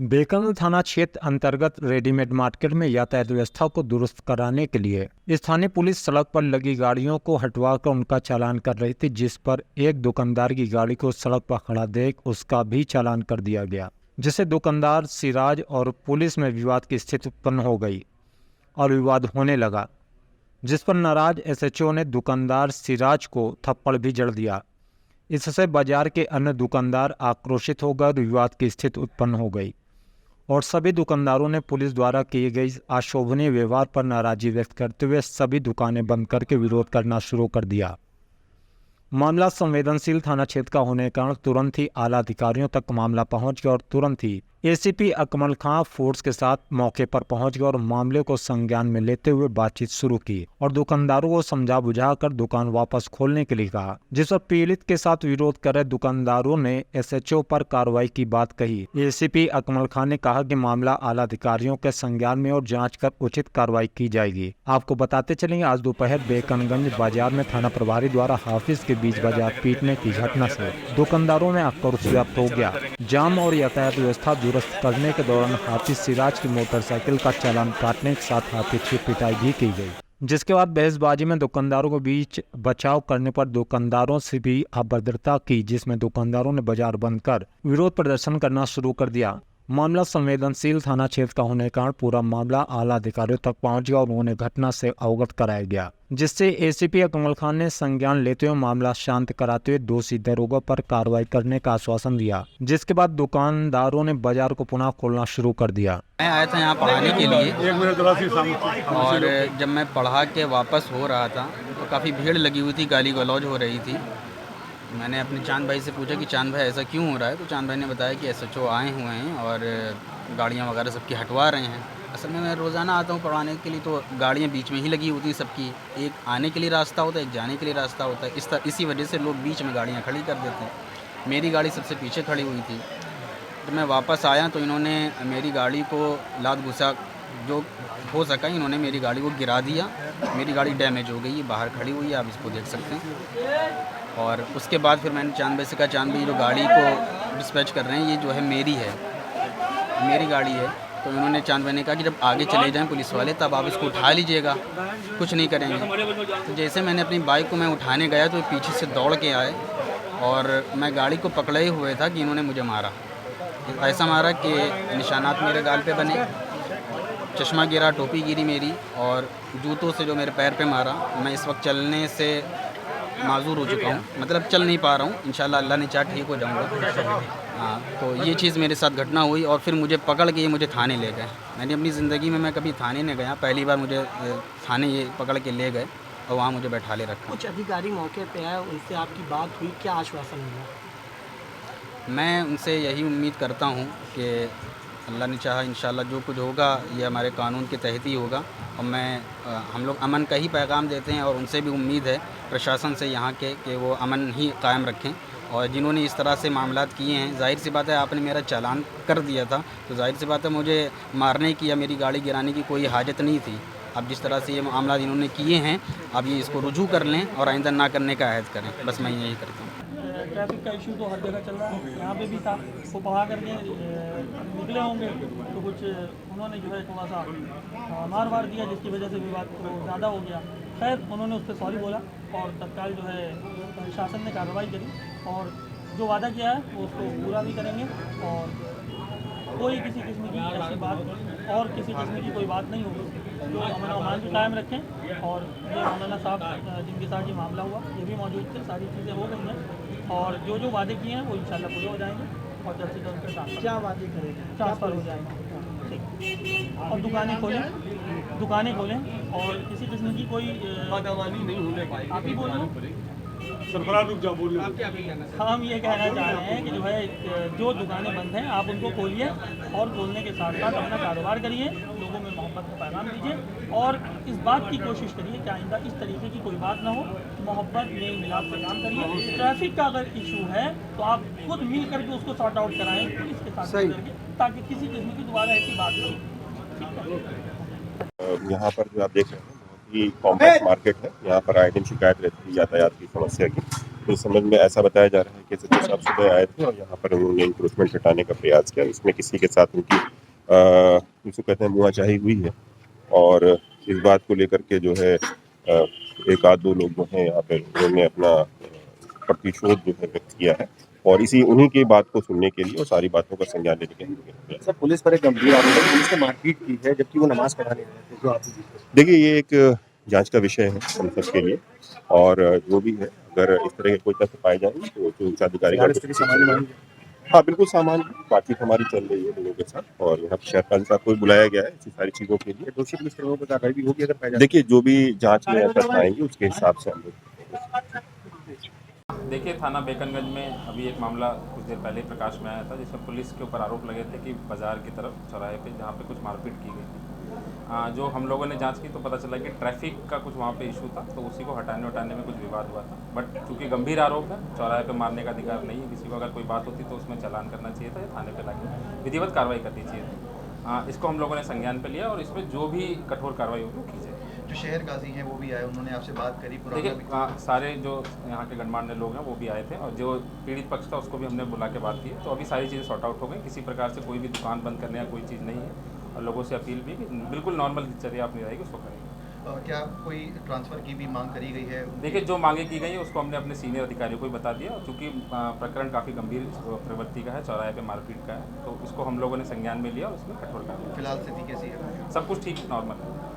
बीकानेर थाना क्षेत्र अंतर्गत रेडीमेड मार्केट में यातायात व्यवस्था को दुरुस्त कराने के लिए स्थानीय पुलिस सड़क पर लगी गाड़ियों को हटवाकर उनका चालान कर रही थी, जिस पर एक दुकानदार की गाड़ी को सड़क पर खड़ा देख उसका भी चालान कर दिया गया, जिससे दुकानदार सिराज और पुलिस में विवाद की स्थिति उत्पन्न हो गई और विवाद होने लगा, जिस पर नाराज एसएचओ ने दुकानदार सिराज को थप्पड़ भी जड़ दिया। इससे बाजार के अन्य दुकानदार आक्रोशित हो गए और विवाद की स्थिति उत्पन्न हो गई और सभी दुकानदारों ने पुलिस द्वारा किए गए अशोभनीय व्यवहार पर नाराजगी व्यक्त करते हुए सभी दुकानें बंद करके विरोध करना शुरू कर दिया। मामला संवेदनशील थाना क्षेत्र का होने के कारण तुरंत ही आला अधिकारियों तक मामला पहुंच गया और तुरंत ही एसीपी अकमल खां फोर्स के साथ मौके पर पहुंच गए और मामले को संज्ञान में लेते हुए बातचीत शुरू की और दुकानदारों को समझा बुझाकर दुकान वापस खोलने के लिए कहा, जिस पर पीड़ित के साथ विरोध कर रहे दुकानदारों ने एसएचओ पर कार्रवाई की बात कही। एसीपी अकमल खां ने कहा कि मामला आला अधिकारियों के संज्ञान में और जाँच कर उचित कार्रवाई की जाएगी। आपको बताते चलेंगे, आज दोपहर बेकनगंज बाजार में थाना प्रभारी द्वारा हाफिज के बीच बाजार पीटने की घटना से दुकानदारों में आक्रोश व्याप्त हो गया। जाम और यातायात व्यवस्था दुरुस्त करने के दौरान हाफिज सिराज की मोटरसाइकिल का चालान काटने के साथ हाफिज की पिटाई भी की गई, जिसके बाद बहसबाजी में दुकानदारों के बीच बचाव करने पर दुकानदारों से भी अभद्रता की, जिसमें दुकानदारों ने बाजार बंद कर विरोध प्रदर्शन करना शुरू कर दिया। मामला संवेदनशील थाना क्षेत्र का होने के कारण पूरा मामला आला अधिकारियों तक पहुंच गया और उन्हें घटना से अवगत कराया गया, जिससे एसीपी अकमल खान ने संज्ञान लेते हुए मामला शांत कराते हुए दोषी दरोगा पर कार्रवाई करने का आश्वासन दिया, जिसके बाद दुकानदारों ने बाजार को पुनः खोलना शुरू कर दिया। मैं आया था यहाँ पढ़ाने के लिए और जब मैं पढ़ा के वापस हो रहा था तो काफ़ी भीड़ लगी हुई थी, गाली गलौज हो रही थी। मैंने अपने चांद भाई से पूछा कि चांद भाई ऐसा क्यों हो रहा है, तो चांद भाई ने बताया कि एसएचओ आए हुए हैं और गाड़ियाँ वगैरह सबकी हटवा रहे हैं। असल में मैं रोज़ाना आता हूँ पढ़ाने के लिए, तो गाड़ियाँ बीच में ही लगी होती हैं सबकी, एक आने के लिए रास्ता होता है, एक जाने के लिए रास्ता होता है। इसी वजह से लोग बीच में गाड़ियाँ खड़ी कर देते हैं। मेरी गाड़ी सबसे पीछे खड़ी हुई थी, तो मैं वापस आया तो इन्होंने मेरी गाड़ी को लात घुसा जो हो सका, इन्होंने मेरी गाड़ी को गिरा दिया। मेरी गाड़ी डैमेज हो गई, बाहर खड़ी हुई है, आप इसको देख सकते हैं। और उसके बाद फिर मैंने चांद भाई से कहा, चांद भाई जो गाड़ी को डिस्पैच कर रहे हैं ये जो है मेरी है, मेरी गाड़ी है। तो उन्होंने चांद भाई ने कहा कि जब आगे चले जाएं पुलिस वाले तब आप इसको उठा लीजिएगा, कुछ नहीं करेंगे। तो जैसे मैंने अपनी बाइक को मैं उठाने गया तो पीछे से दौड़ के आए और मैं गाड़ी को पकड़े हुए था कि इन्होंने मुझे मारा। ऐसा मारा कि निशानात मेरे गाल पे बने, चश्मा गिरा, टोपी गिरी मेरी, और जूतों से जो मेरे पैर पे मारा। मैं इस वक्त चलने से माजूर हो चुका हूँ, मतलब चल नहीं पा रहा हूँ। इंशाल्लाह अल्लाह ने चाहा ठीक हो जाऊँगा। हाँ, तो ये चीज़ मेरे साथ घटना हुई और फिर मुझे पकड़ के ये मुझे थाने ले गए। मैंने अपनी ज़िंदगी में मैं कभी थाने नहीं गया, पहली बार मुझे थाने ये पकड़ के ले गए और वहाँ मुझे बैठा ले रखा। कुछ अधिकारी मौके पे आए, उनसे आपकी बात हुई, क्या आश्वासन मिला? मैं उनसे यही उम्मीद करता हूँ कि अल्लाह ने चाहा इंशाल्लाह जो कुछ होगा ये हमारे कानून के तहत ही होगा। और हम लोग अमन का ही पैगाम देते हैं और उनसे भी उम्मीद है प्रशासन से यहाँ के कि वो अमन ही कायम रखें। और जिन्होंने इस तरह से मामलात किए हैं, जाहिर सी बात है आपने मेरा चालान कर दिया था, तो जाहिर सी बात है मुझे मारने की या मेरी गाड़ी गिराने की कोई हाजत नहीं थी। अब जिस तरह से ये मामला इन्होंने किए हैं, अब ये इसको रुजू कर लें और आइंदा ना करने का अहद करें, बस मैं यही करता हूँ। ट्रैफिक का इशू तो हर जगह चल रहा है, यहाँ पे भी था। वो पढ़ा करके निकले होंगे तो कुछ उन्होंने जो है थोड़ा सा मार वार दिया, जिसकी वजह से विवाद तो ज़्यादा हो गया। खैर उन्होंने उस पर सॉरी बोला और तत्काल जो है शासन ने कार्रवाई करी और जो वादा किया है वो उसको पूरा भी करेंगे और कोई किसी किस्म की ऐसी बात और किसी किस्म की कोई बात नहीं होगी। जो अमन अमान भी कायम रखें। और ये मौलाना साहब जिनके साथ ये मामला हुआ ये भी मौजूद थे, सारी चीज़ें हो गई हैं और जो जो वादे किए हैं वो इंशाल्लाह पूरे हो जाएंगे और जल्द से जल्द उनके ट्रांसफर। क्या वादे करेंगे? ट्रांसफ़र हो जाएगा, ठीक। और दुकानें खोलें और किसी किस्म की कोई नहीं होने पाएगी। आप ही बोलिए। हम ये कहना चाह रहे हैं कि जो है जो दुकानें बंद हैं आप उनको खोलिए और खोलने के साथ साथ अपना कारोबार करिए, लोगों में मोहब्बत का पैगाम दीजिए और इस बात की कोशिश करिए कि आइंदा इस तरीके की कोई बात ना हो। मोहब्बत मेल मिलाप से काम करिए। ट्रैफिक का अगर इशू है तो आप खुद मिल करके उसको सॉर्ट आउट कराएं पुलिस के साथ करके, ताकि किसी किस्म की दोबारा ऐसी बात नहीं। यहाँ पर जो आप देख रहे हैं बहुत ही कॉम्पैक्ट मार्केट है। यहाँ पर आए दिन शिकायत रहती है यातायात की समस्या की। इस संबंध में ऐसा बताया जा रहा है कि सचिव साहब सुबह आए थे और यहाँ पर उन्होंने इंक्रोचमेंट हटाने का प्रयास किया। इसमें किसी के साथ उनकी जिसको कहते हैं मुआचाही हुई है और इस बात को लेकर के जो है एक आध दो लोग जो हैं यहाँ पर उन्होंने अपना प्रतिशोध जो है व्यक्त किया है और इसी उन्हीं की बात को सुनने के लिए और सारी बातों का संज्ञान लेने के लिए। सर, पुलिस पर एक गंभीर आरोप है, पुलिस ने मारपीट की है जबकि वो नमाज पढ़ाने आए थे, जो आपने देखिए ये एक जांच का विषय है हम सब के लिए और जो भी है अगर इस तरह के कोई तथ्य पाए जाएंगे तो उच्च अधिकारी सामान्य मानी। हाँ बिल्कुल सामान्य बातचीत हमारी चल रही है लोगों के साथ और यहाँ पर शहर साहब को भी बुलाया गया है ऐसी सारी चीज़ों के लिए। दोषी पुलिसकर्मियों पर कार्रवाई भी होगी अगर पाया जाए। देखिए जो भी जांच में तथ्य आएंगे उसके हिसाब से हम लोग देखिए, थाना बेकनगंज में अभी एक मामला कुछ देर पहले ही प्रकाश में आया था जिसमें पुलिस के ऊपर आरोप लगे थे कि बाज़ार की तरफ चौराहे पे जहाँ पे कुछ मारपीट की गई थी। जो हम लोगों ने जांच की तो पता चला कि ट्रैफिक का कुछ वहाँ पे इशू था, तो उसी को हटाने में कुछ विवाद हुआ था। बट चूँकि गंभीर आरोप है, चौराहे पे मारने का अधिकार नहीं है किसी को। अगर कोई बात होती तो उसमें चालान करना चाहिए था या थाने पे लाके विधिवत कार्रवाई करनी चाहिए थी। इसको हम लोगों ने संज्ञान पे लिया और इसमें जो भी कठोर कार्रवाई होगी वो की जाएगी। जो शहर गाजी हैं वो भी आए, उन्होंने आपसे बात करी। देखिए, सारे जो यहाँ के गणमान्य लोग हैं वो भी आए थे और जो पीड़ित पक्ष था उसको भी हमने बुला के बात की है। तो अभी सारी चीज़ें सॉर्ट आउट हो गई। किसी प्रकार से कोई भी दुकान बंद करने का कोई चीज़ नहीं है और लोगों से अपील भी कि बिल्कुल नॉर्मल दिनचर्या अपनी रहेगी उसको करेंगे। क्या कोई ट्रांसफ़र की भी मांग करी गई है? देखिए, जो मांगे की गई है उसको हमने अपने सीनियर अधिकारियों को भी बता दिया और चूँकि प्रकरण काफ़ी गंभीर प्रवृत्ति का है, चौराहे पे मारपीट का है, तो इसको हम लोगों ने संज्ञान में लिया और उसमें कठोर कार्रवाई। फिलहाल स्थिति कैसी है? सब कुछ ठीक नॉर्मल है।